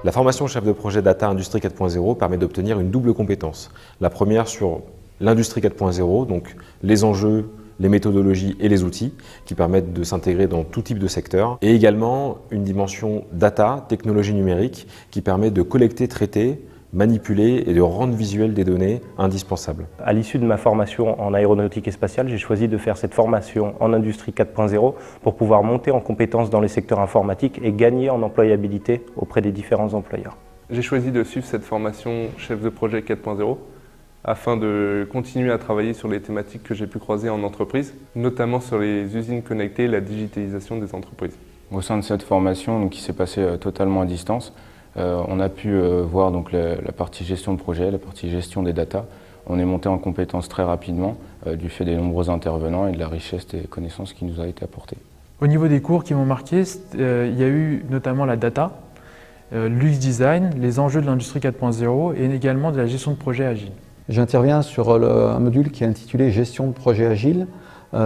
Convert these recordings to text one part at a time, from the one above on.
La formation chef de projet Data Industrie 4.0 permet d'obtenir une double compétence. La première sur l'Industrie 4.0, donc les enjeux, les méthodologies et les outils qui permettent de s'intégrer dans tout type de secteur. Et également une dimension data, technologie numérique, qui permet de collecter, traiter, manipuler et de rendre visuel des données indispensables. À l'issue de ma formation en aéronautique et spatiale, j'ai choisi de faire cette formation en Industrie 4.0 pour pouvoir monter en compétences dans les secteurs informatiques et gagner en employabilité auprès des différents employeurs. J'ai choisi de suivre cette formation chef de projet 4.0 afin de continuer à travailler sur les thématiques que j'ai pu croiser en entreprise, notamment sur les usines connectées et la digitalisation des entreprises. Au sein de cette formation qui s'est passée totalement à distance, on a pu voir donc la partie gestion de projet, la partie gestion des data. On est monté en compétences très rapidement du fait des nombreux intervenants et de la richesse des connaissances qui nous a été apportée. Au niveau des cours qui m'ont marqué, il y a eu notamment la data, l'UX design, les enjeux de l'industrie 4.0 et également de la gestion de projet agile. J'interviens sur un module qui est intitulé Gestion de projet agile.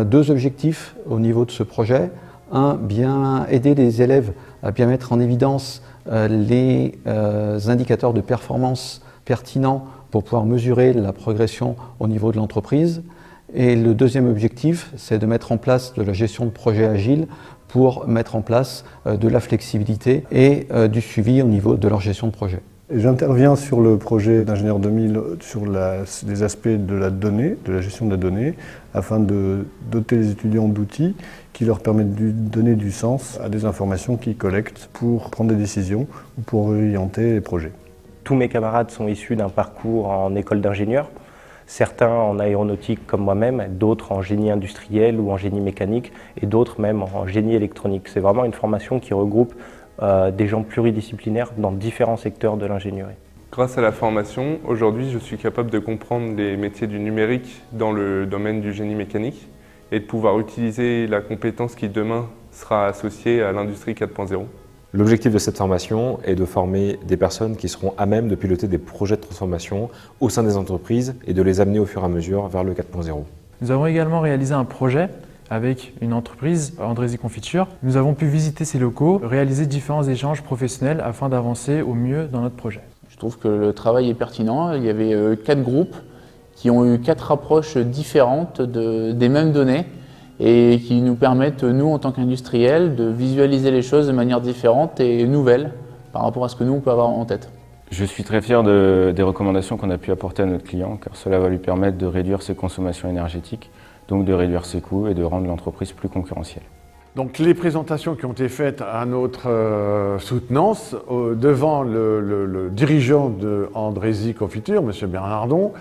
Deux objectifs au niveau de ce projet. Un, bien aider les élèves à bien mettre en évidence les indicateurs de performance pertinents pour pouvoir mesurer la progression au niveau de l'entreprise. Et le deuxième objectif, c'est de mettre en place de la gestion de projet agile pour mettre en place de la flexibilité et du suivi au niveau de leur gestion de projet. J'interviens sur le projet d'ingénieur 2000 sur les aspects de la donnée, de la gestion de la donnée, afin de doter les étudiants d'outils qui leur permettent de donner du sens à des informations qu'ils collectent pour prendre des décisions ou pour orienter les projets. Tous mes camarades sont issus d'un parcours en école d'ingénieur, certains en aéronautique comme moi-même, d'autres en génie industriel ou en génie mécanique et d'autres même en génie électronique. C'est vraiment une formation qui regroupe des gens pluridisciplinaires dans différents secteurs de l'ingénierie. Grâce à la formation, aujourd'hui je suis capable de comprendre les métiers du numérique dans le domaine du génie mécanique et de pouvoir utiliser la compétence qui demain sera associée à l'industrie 4.0. L'objectif de cette formation est de former des personnes qui seront à même de piloter des projets de transformation au sein des entreprises et de les amener au fur et à mesure vers le 4.0. Nous avons également réalisé un projet avec une entreprise, Andrézy Confiture. Nous avons pu visiter ses locaux, réaliser différents échanges professionnels afin d'avancer au mieux dans notre projet. Je trouve que le travail est pertinent. Il y avait 4 groupes qui ont eu 4 approches différentes des mêmes données et qui nous permettent, nous en tant qu'industriels, de visualiser les choses de manière différente et nouvelle par rapport à ce que nous on peut avoir en tête. Je suis très fier des recommandations qu'on a pu apporter à notre client car cela va lui permettre de réduire ses consommations énergétiques, donc de réduire ses coûts et de rendre l'entreprise plus concurrentielle. Donc les présentations qui ont été faites à notre soutenance devant le dirigeant de Andrézy Confiture, M. Bernardon,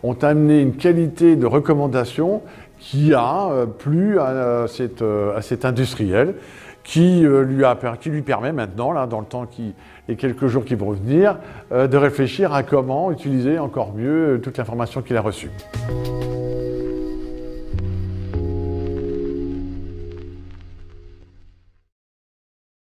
ont amené une qualité de recommandation qui a plu à cet industriel, qui lui permet maintenant, là, dans le temps les quelques jours qui vont venir, de réfléchir à comment utiliser encore mieux toute l'information qu'il a reçue.